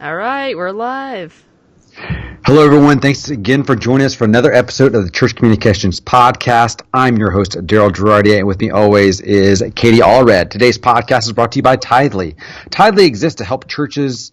All right, we're live. Hello, everyone. Thanks again for joining us for another episode of the Church Communications Podcast. I'm your host, Daryl Girardier, and with me always is Katie Allred. Today's podcast is brought to you by Tithely. Tithely exists to help churches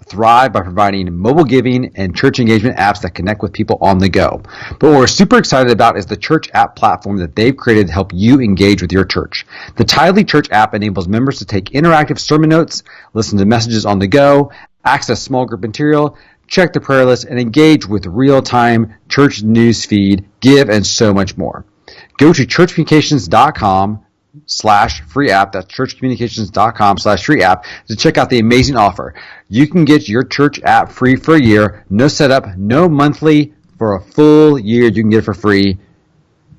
thrive by providing mobile giving and church engagement apps that connect with people on the go. But what we're super excited about is the church app platform that they've created to help you engage with your church. The Tithely Church app enables members to take interactive sermon notes, listen to messages on the go, access small group material, check the prayer list, and engage with real-time church news feed, give, and so much more. Go to churchcommunications.com/free app. That's churchcommunications.com/free app to check out the amazing offer. You can get your church app free for a year. No setup, no monthly. For a full year, you can get it for free.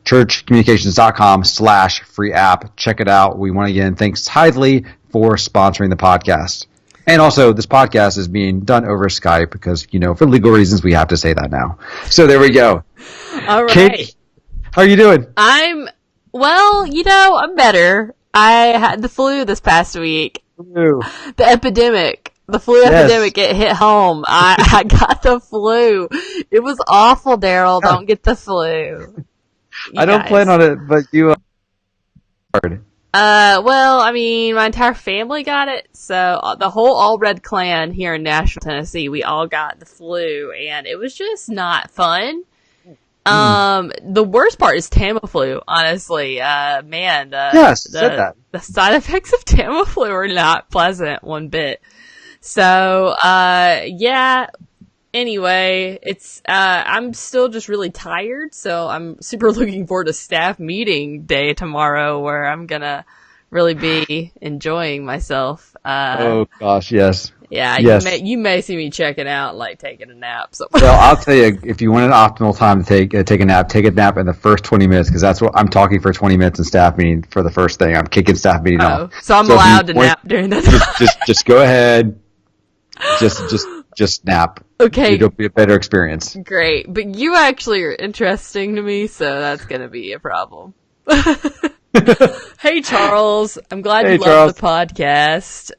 churchcommunications.com/free app. Check it out. We want to again thanks Tithely for sponsoring the podcast. And also, this podcast is being done over Skype because, for legal reasons, we have to say that now. So there we go. All right. Kate, how are you doing? I'm better. I had the flu this past week. Ooh. The flu epidemic, it hit home. I got the flu. It was awful, Daryl. Don't get the flu. I don't plan on it, but you are. My entire family got it. So the whole Allred clan here in Nashville, Tennessee, we all got the flu, and it was just not fun. The worst part is Tamiflu, honestly. The side effects of Tamiflu are not pleasant one bit. So, anyway, it's, I'm still just really tired, so I'm super looking forward to staff meeting day tomorrow where I'm gonna really be enjoying myself. Oh gosh, yes. Yeah, yes. You may see me checking out, like taking a nap. So. Well, I'll tell you, if you want an optimal time to take a nap in the first 20 minutes, because that's what I'm talking for 20 minutes in staff meeting for the first thing. I'm kicking staff meeting off. So I'm allowed to nap during that time. Just go ahead. Just nap. Okay. It'll be a better experience. Great. But you actually are interesting to me, so that's going to be a problem. Hey, Charles. I'm glad you love the podcast.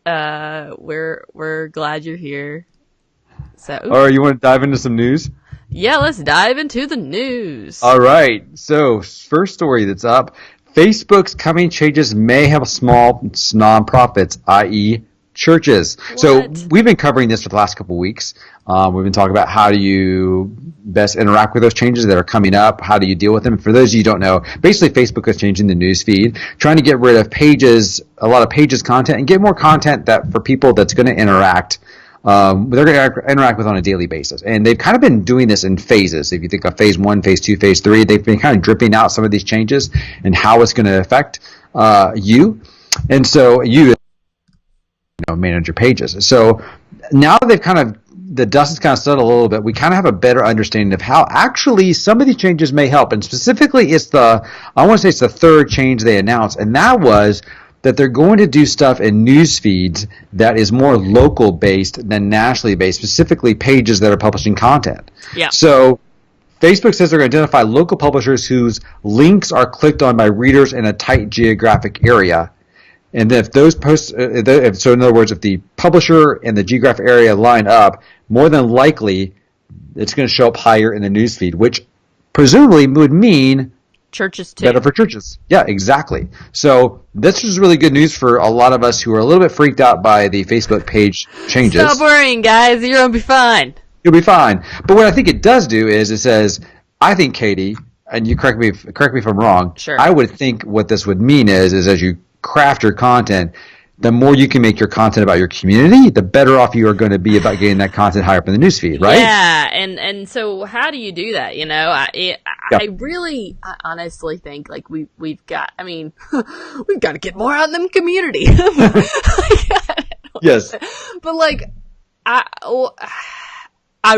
We're glad you're here. So. All right, you want to dive into some news? Yeah, let's dive into the news. All right. So, first story that's up. Facebook's coming changes may help small nonprofits, i.e., churches. What? So we've been covering this for the last couple of weeks. We've been talking about how do you best interact with those changes that are coming up. How do you deal with them? For those of you who don't know, basically Facebook is changing the news feed, trying to get rid of a lot of pages content, and get more content that for people that's going to interact. They're going to interact with on a daily basis. And they've kind of been doing this in phases. If you think of phase 1, phase 2, phase 3, they've been kind of dripping out some of these changes and how it's going to affect you. And so manage your pages. So now the dust has kind of settled a little bit. We kind of have a better understanding of how actually some of these changes may help. And specifically, it's the third change they announced, and that was that they're going to do stuff in news feeds that is more local based than nationally based, specifically pages that are publishing content. Yeah. So Facebook says they're going to identify local publishers whose links are clicked on by readers in a tight geographic area. And then if those posts, so in other words, if the publisher and the geographic area line up, more than likely it's going to show up higher in the newsfeed, which presumably would mean churches too. Better for churches. Yeah, exactly. So this is really good news for a lot of us who are a little bit freaked out by the Facebook page changes. Stop worrying, guys. You're going to be fine. You'll be fine. But what I think it does do is it says, I think, Katie, and you correct me if I'm wrong. Sure. I would think what this would mean is as you craft your content, the more you can make your content about your community, the better off you are going to be about getting that content higher up in the newsfeed, right? Yeah, and so how do you do that? I honestly think like we've got to get more out in them community. Yes, but like I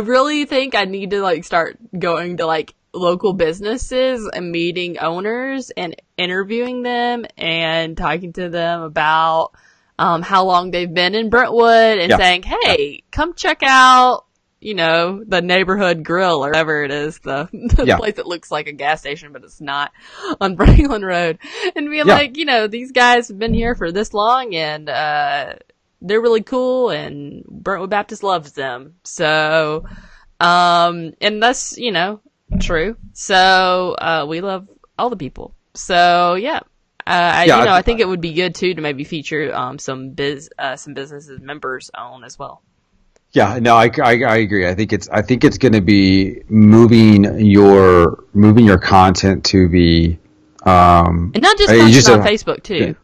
really think I need to like start going to like local businesses and meeting owners and interviewing them and talking to them about how long they've been in Brentwood and saying, hey, come check out, the neighborhood grill or whatever it is, the place that looks like a gas station, but it's not, on Franklin Road. And be like, these guys have been here for this long and, they're really cool and Brentwood Baptist loves them. So, and that's, true. So, we love all the people. So, yeah. I think it would be good too to maybe feature, some businesses members on as well. Yeah, no, I agree. I think it's going to be moving your content to be, and not just posting on Facebook too.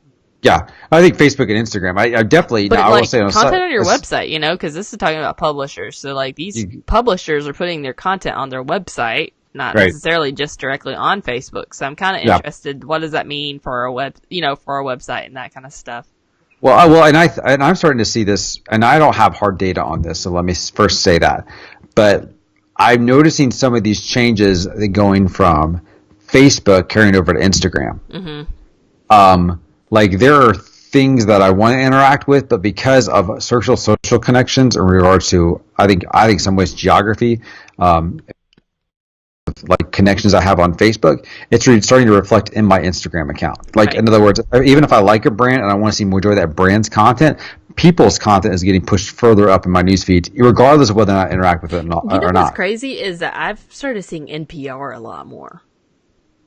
Yeah, I think Facebook and Instagram. I definitely. But I will say content on your website, because this is talking about publishers. So like these publishers are putting their content on their website, not necessarily just directly on Facebook. So I'm kind of interested. What does that mean for our for our website and that kind of stuff? Well, and I'm starting to see this, and I don't have hard data on this, so let me first say that. But I'm noticing some of these changes going from Facebook carrying over to Instagram. Mm-hmm. Like there are things that I want to interact with, but because of social connections in regards to, I think some ways geography, like connections I have on Facebook, it's starting to reflect in my Instagram account. Like, in other words, even if I like a brand and I want to see more enjoy that brand's content, people's content is getting pushed further up in my newsfeed, regardless of whether or not I interact with it or not. What's crazy is that I've started seeing NPR a lot more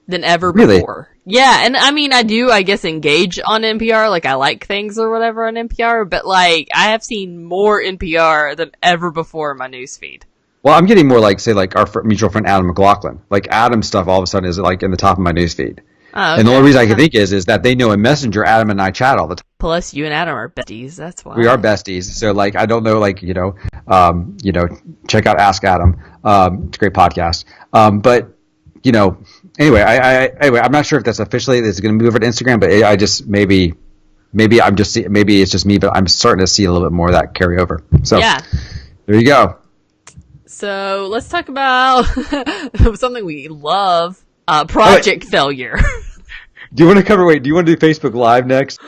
than ever before. Yeah, and I mean, I do, I guess, engage on NPR, like I like things or whatever on NPR, but like, I have seen more NPR than ever before in my newsfeed. Well, I'm getting more like, say, like our mutual friend Adam McLaughlin. Like Adam's stuff all of a sudden is like in the top of my newsfeed. Oh, okay. And the only reason I can think is that they know in Messenger, Adam and I chat all the time. Plus, you and Adam are besties. That's why. We are besties. So, like, I don't know, like, check out Ask Adam. It's a great podcast. But, anyway, anyway, I'm not sure if that's officially going to move over to Instagram, but I just maybe it's just me, but I'm starting to see a little bit more of that carryover. So, there you go. So let's talk about something we love, project failure. Do you want to do Facebook Live next?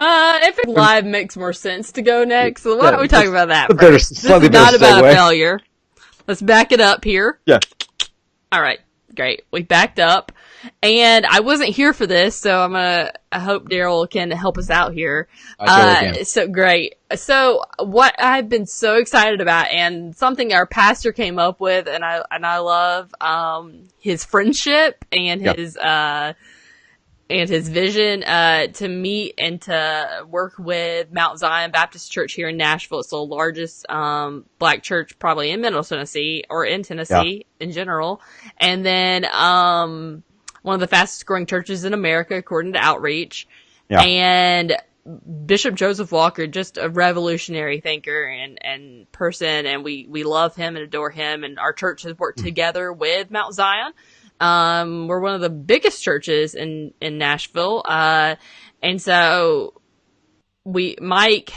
If Live makes more sense to go next, so why don't we talk about that first? This is not about a failure. Let's back it up here. Yeah. All right. Great. We backed up. And I wasn't here for this, so I hope Daryl can help us out here. So great. So what I've been so excited about, and something our pastor came up with, and I love, his friendship and his vision, to meet and to work with Mount Zion Baptist Church here in Nashville. It's the largest, black church probably in Middle Tennessee or in Tennessee in general. And then, one of the fastest growing churches in America, according to Outreach. Yeah. And Bishop Joseph Walker, just a revolutionary thinker and person. And we love him and adore him. And our church has worked together with Mount Zion. We're one of the biggest churches in Nashville. And so Mike,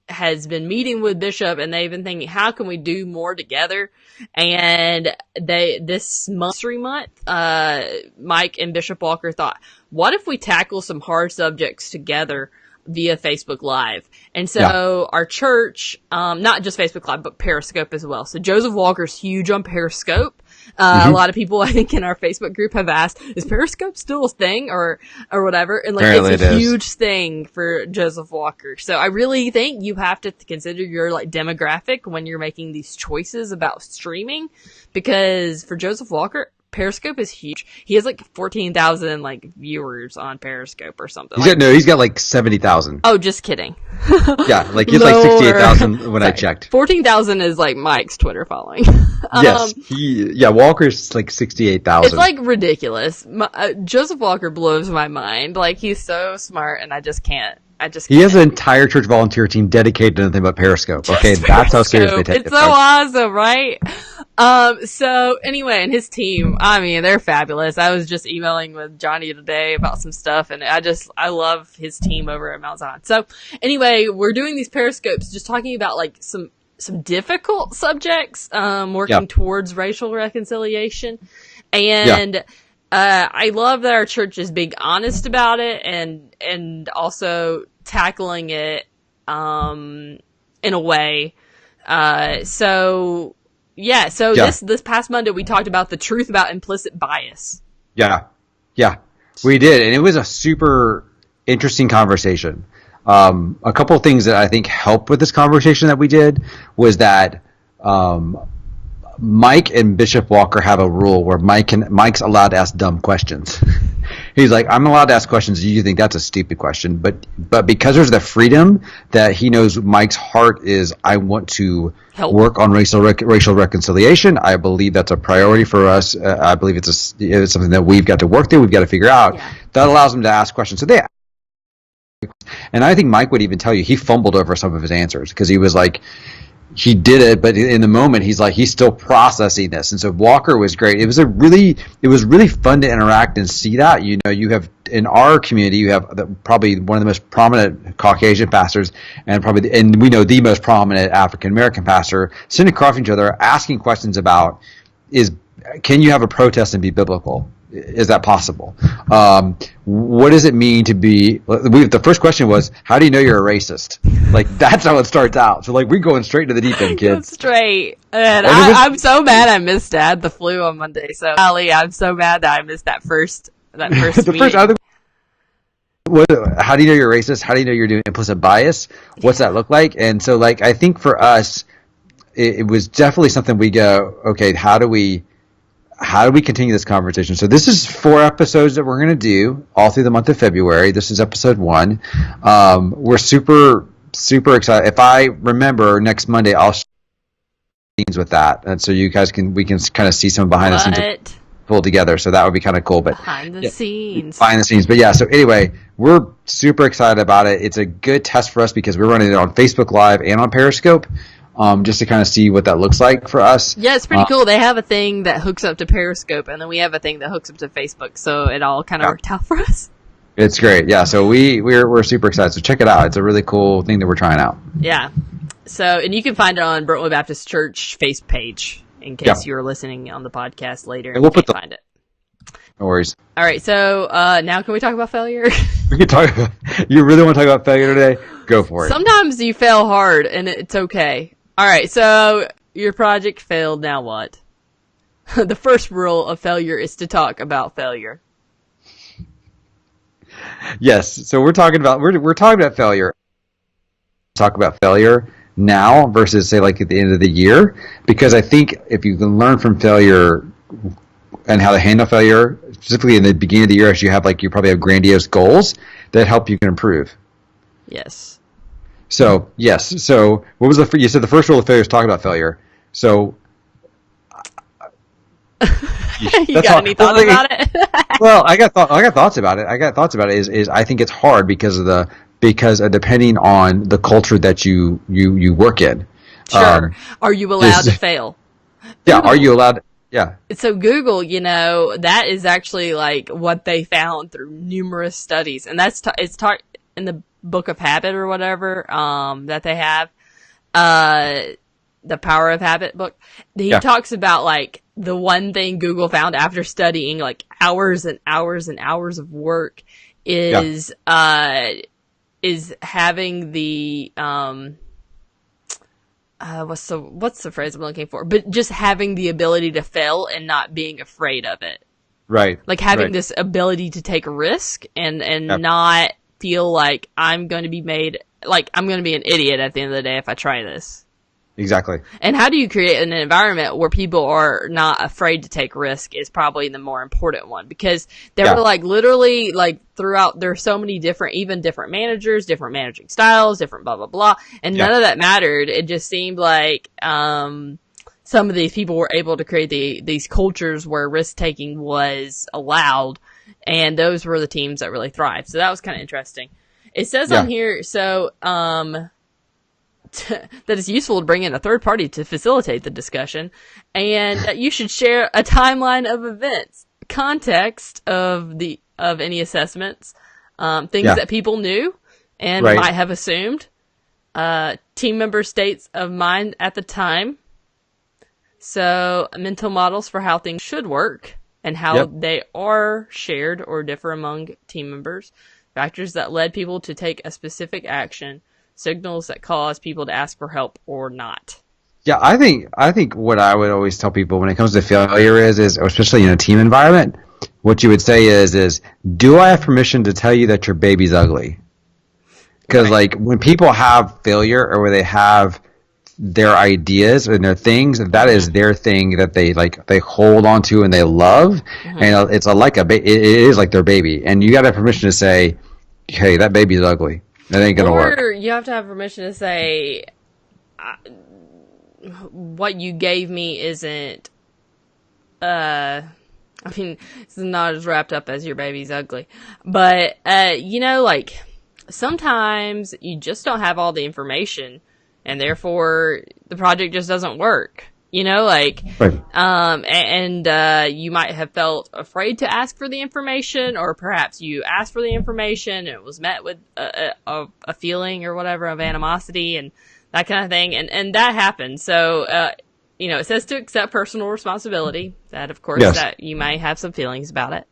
has been meeting with Bishop, and they've been thinking, how can we do more together? And this monthly month, Mike and Bishop Walker thought, what if we tackle some hard subjects together via Facebook Live? And so our church, not just Facebook Live, but Periscope as well. So Joseph Walker's huge on Periscope. A lot of people, I think, in our Facebook group have asked, is Periscope still a thing or whatever? And like, apparently it's a huge thing for Joseph Walker. So I really think you have to consider your like demographic when you're making these choices about streaming, because for Joseph Walker, Periscope is huge. He has like 14,000 like viewers on Periscope or something. He's got like 70,000. Oh, just kidding. Yeah, like he's like 68,000 when I checked. 14,000 is like Mike's Twitter following. Yes, Walker's like 68,000. It's like ridiculous. Joseph Walker blows my mind. Like he's so smart, and I just can't. He has an entire church volunteer team dedicated to nothing but Periscope. Okay, that's how serious they take it. It's so awesome, right? So anyway, and his team, I mean, they're fabulous. I was just emailing with Johnny today about some stuff, and I love his team over at Mount Zion. So anyway, we're doing these Periscopes, just talking about like some difficult subjects, working towards racial reconciliation. And, I love that our church is being honest about it and also tackling it, in a way. So this past Monday we talked about the truth about implicit bias. Yeah, we did. And it was a super interesting conversation. A couple of things that I think helped with this conversation that we did was that Mike and Bishop Walker have a rule where Mike's allowed to ask dumb questions. He's like, I'm allowed to ask questions. You think that's a stupid question, but because there's the freedom that he knows Mike's heart is, I want to work on racial reconciliation. I believe that's a priority for us. I believe it's something that we've got to work through. We've got to figure out. Yeah. That allows him to ask questions. So and I think Mike would even tell you he fumbled over some of his answers because he was like, he did it, but in the moment he's still processing this. And so Walker was great. It was really fun to interact and see that. You have in our community, you have probably one of the most prominent Caucasian pastors, and we know the most prominent African American pastor sitting across from each other, asking questions about can you have a protest and be biblical? Is that possible? What does it mean to be? The first question was, how do you know you're a racist? Like that's how it starts out. So like we're going straight to the deep end, kids. Straight. And I'm so mad I missed it. I had the flu on Monday, so Ali, I'm so mad that I missed that first meeting. How do you know you're racist? How do you know you're doing implicit bias? What's that look like? And so like I think for us, it was definitely something we go, okay, how do we continue this conversation? So this is 4 episodes that we're going to do all through the month of February. This is episode 1. We're super, super excited. If I remember next Monday, I'll share scenes with that. And so you guys we can kind of see some behind the scenes pulled together. So that would be kind of cool. But behind the scenes. But yeah, so anyway, we're super excited about it. It's a good test for us because we're running it on Facebook Live and on Periscope. Just to kind of see what that looks like for us. Yeah, it's pretty cool. They have a thing that hooks up to Periscope, and then we have a thing that hooks up to Facebook, so it all kind of worked out for us. It's great. Yeah, so we're super excited. So check it out. It's a really cool thing that we're trying out. Yeah. So, and you can find it on Brentwood Baptist Church Facebook page in case you were listening on the podcast later and we'll find it. No worries. All right, so now can we talk about failure? We can talk about. You really want to talk about failure today? Go for it. Sometimes you fail hard, and it's okay. All right, so your project failed, now what? The first rule of failure is to talk about failure. Yes, so we're talking about failure. Talk about failure now versus say like at the end of the year, because I think if you can learn from failure and how to handle failure, specifically in the beginning of the year, as you probably have grandiose goals that help you can improve. Yes. So, yes. So, what was you said the first rule of failure is talk about failure. So, you got any thoughts about it? Well, I got thoughts about it. Is I think it's hard because depending on the culture that you work in. Sure. Are you allowed to fail? Yeah. Are you allowed? Yeah. So Google, that is actually like what they found through numerous studies, and it's taught in the Book of Habit or whatever that they have, the Power of Habit book. He talks about like the one thing Google found after studying like hours and hours and hours of work is having the what's the phrase I'm looking for? But just having the ability to fail and not being afraid of it. Right. Like having this ability to take a risk and not feel like I'm going to be an idiot at the end of the day if I try this. Exactly. And how do you create an environment where people are not afraid to take risk is probably the more important one, because there were like literally like throughout, there's so many different managers, different managing styles, different blah, blah, blah. And none of that mattered. It just seemed like, some of these people were able to create these cultures where risk taking was allowed. And those were the teams that really thrived. So that was kind of interesting. It says on here, that it's useful to bring in a third party to facilitate the discussion, and that you should share a timeline of events, context of any assessments, things that people knew and might have assumed, team member states of mind at the time, so mental models for how things should work and how they are shared or differ among team members, factors that led people to take a specific action, signals that cause people to ask for help or not. Yeah, I think what I would always tell people when it comes to failure is especially in a team environment, what you would say is do I have permission to tell you that your baby's ugly? because like when people have failure or where they have their ideas and their things, that is their thing that they hold on to and they love, and it's it is like their baby, and you got to have permission to say, hey, that baby's ugly, that ain't gonna work. Or you have to have permission to say, what you gave me isn't, I mean, it's not as wrapped up as your baby's ugly. But, like, sometimes you just don't have all the information, and therefore the project just doesn't work. Right. And you might have felt afraid to ask for the information, or perhaps you asked for the information and it was met with a feeling or whatever of animosity and that kind of thing. And that happens. So, it says to accept personal responsibility. That, of course, that you might have some feelings about it.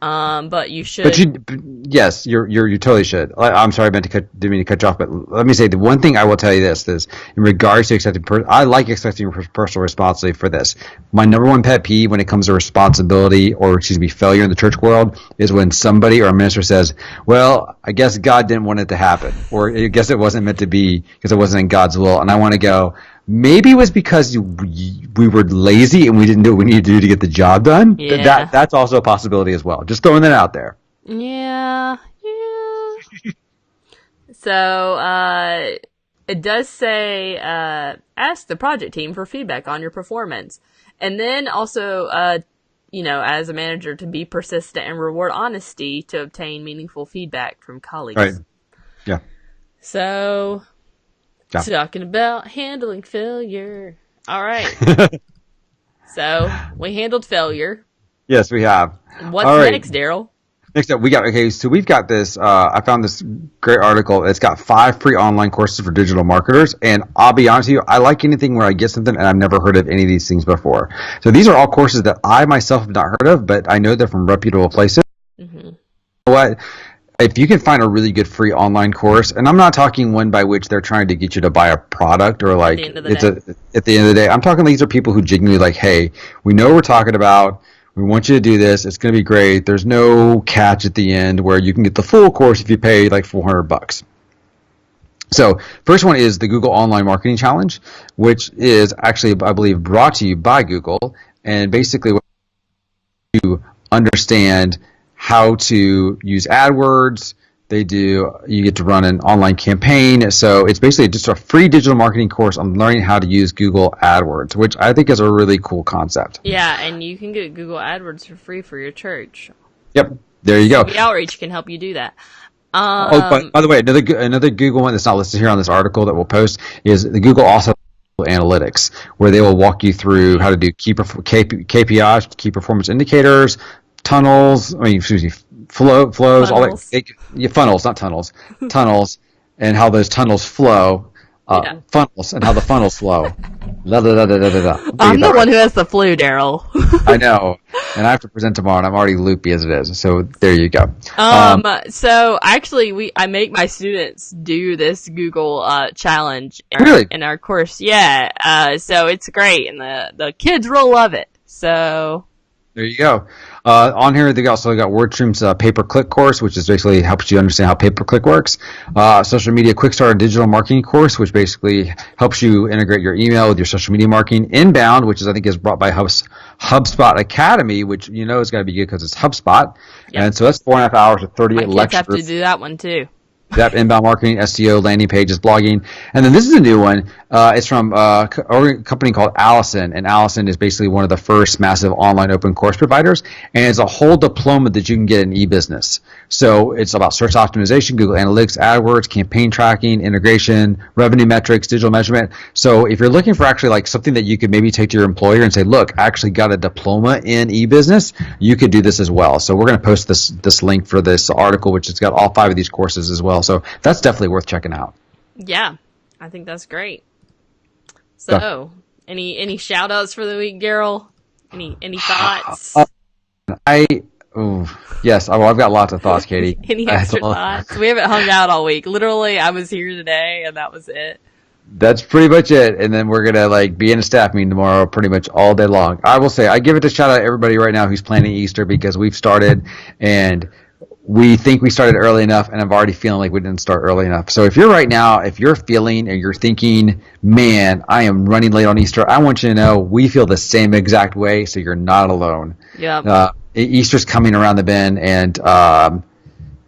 But you should. Yes, you totally should. I'm sorry, didn't mean to cut you off, but let me say the one thing I will tell you is in regards to accepting, I like accepting personal responsibility for this. My number one pet peeve when it comes to responsibility or failure in the church world is when somebody or a minister says, "Well, I guess God didn't want it to happen," or "I guess it wasn't meant to be because it wasn't in God's will," and I want to go. Maybe it was because we were lazy and we didn't do what we needed to do to get the job done. Yeah. That's also a possibility as well. Just throwing that out there. Yeah. So, it does say, ask the project team for feedback on your performance. And then also, as a manager, to be persistent and reward honesty to obtain meaningful feedback from colleagues. Right. Yeah. So... Yeah. Talking about handling failure. All right. So, we handled failure. Yes, we have. What's next, Daryl? Next up, we've got this, I found this great article. It's got 5 free online courses for digital marketers. And I'll be honest with you, I like anything where I get something and I've never heard of any of these things before. So these are all courses that I myself have not heard of, but I know they're from reputable places. Mm-hmm. You know what? If you can find a really good free online course, and I'm not talking one by which they're trying to get you to buy a product or like at the end of the day, I'm talking these are people who genuinely like, hey, we know what we're talking about. We want you to do this. It's going to be great. There's no catch at the end where you can get the full course if you pay like $400. So first one is the Google Online Marketing Challenge, which is actually, I believe, brought to you by Google. And basically you understand how to use AdWords. You get to run an online campaign. So it's basically just a free digital marketing course on learning how to use Google AdWords, which I think is a really cool concept. Yeah, and you can get Google AdWords for free for your church. Yep, there you go. The Outreach can help you do that. By the way, another Google one that's not listed here on this article that we'll post is the Google also Analytics, where they will walk you through how to do KPIs, key performance indicators, flows, funnels. All that, funnels, not tunnels, tunnels, and how those tunnels flow, funnels, and how the funnels flow. I'm the one who has the flu, Daryl. I know, and I have to present tomorrow, and I'm already loopy as it is. So there you go. So actually, I make my students do this Google challenge in our course. Yeah. So it's great, and the kids will love it. So. There you go. On here, they also got WordStream's pay-per-click course, which is basically helps you understand how pay-per-click works. Social Media Quick Start Digital Marketing course, which basically helps you integrate your email with your social media marketing. Inbound, which I think is brought by HubSpot Academy, which is going to be good because it's HubSpot. Yep. And so that's 4.5 hours of 38 lectures. My kids have to do that one too. That inbound marketing, SEO, landing pages, blogging. And then this is a new one. It's from a company called Allison. And Allison is basically one of the first massive online open course providers. And it's a whole diploma that you can get in e-business. So it's about search optimization, Google Analytics, AdWords, campaign tracking, integration, revenue metrics, digital measurement. So if you're looking for actually like something that you could maybe take to your employer and say, look, I actually got a diploma in e-business, you could do this as well. So we're going to post this link for this article, which has got all 5 of these courses as well. So that's definitely worth checking out. Yeah, I think that's great. So, any shout outs for the week, Daryl? Any thoughts? Yes, I've got lots of thoughts, Katie. Any extra thoughts? We haven't hung out all week. Literally, I was here today, and that was it. That's pretty much it. And then we're gonna be in a staff meeting tomorrow, pretty much all day long. I will say, I give it a shout out to everybody right now who's planning Easter because we've started and we think we started early enough, and I'm already feeling like we didn't start early enough. So if you're right now, if you're feeling or you're thinking, man, I am running late on Easter, I want you to know we feel the same exact way, so you're not alone. Yep. Easter's coming around the bend, and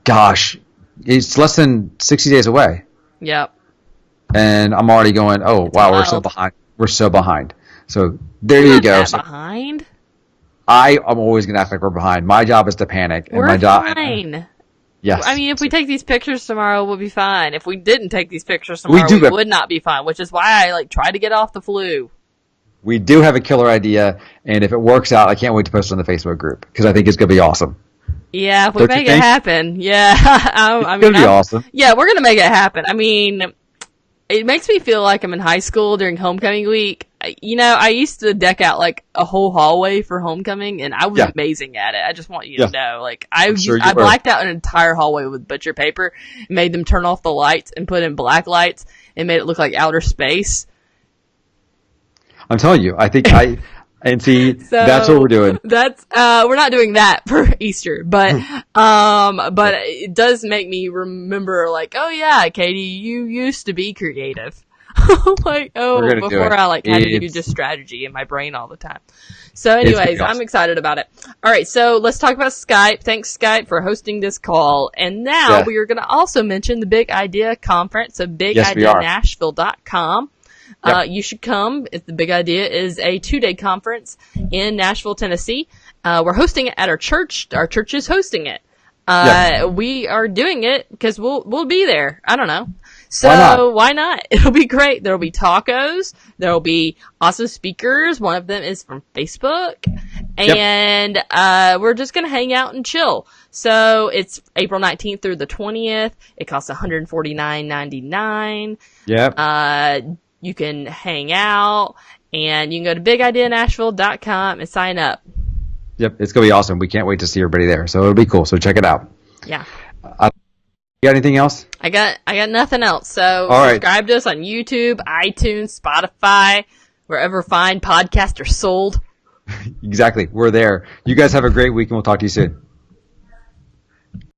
gosh, it's less than 60 days away. Yep. And I'm already going, oh, It's wow, wild. we're so behind. We're so behind. So there We're you not go. that So behind. I'm always going to act like we're behind. My job is to panic. And We're my job, fine. yes. I mean, if we take these pictures tomorrow, we'll be fine. If we didn't take these pictures tomorrow, we would not be fine, which is why I try to get off the flu. We do have a killer idea, and if it works out, I can't wait to post it on the Facebook group because I think it's going to be awesome. Yeah, if we Don't make you it think? happen. Yeah. It's going to be awesome. Yeah, we're going to make it happen. I mean, it makes me feel like I'm in high school during homecoming week. I used to deck out a whole hallway for homecoming, and I was amazing at it. I just want you to know. I blacked out an entire hallway with butcher paper, made them turn off the lights and put in black lights, and made it look like outer space. I'm telling you, I think and see, that's what we're doing. That's we're not doing that for Easter, but it does make me remember, oh yeah, Katie, you used to be creative. Before I had to do just strategy in my brain all the time. So anyways, awesome. I'm excited about it. All right, so let's talk about Skype. Thanks, Skype, for hosting this call. And now we are going to also mention the Big Idea Conference, so bigideanashville.com. You should come. The Big Idea is a 2-day conference in Nashville, Tennessee. We're hosting it at our church. Our church is hosting it. We are doing it because we'll be there. I don't know. So why not? It'll be great. There'll be tacos. There'll be awesome speakers. One of them is from Facebook. And we're just going to hang out and chill. So it's April 19th through the 20th. It costs $149.99. Yep. You can hang out, and you can go to bigideanashville.com and sign up. Yep, it's going to be awesome. We can't wait to see everybody there. So it'll be cool. So check it out. Yeah. You got anything else? I got nothing else. So subscribe to us on YouTube, iTunes, Spotify, wherever fine podcasts are sold. Exactly. We're there. You guys have a great week, and we'll talk to you soon.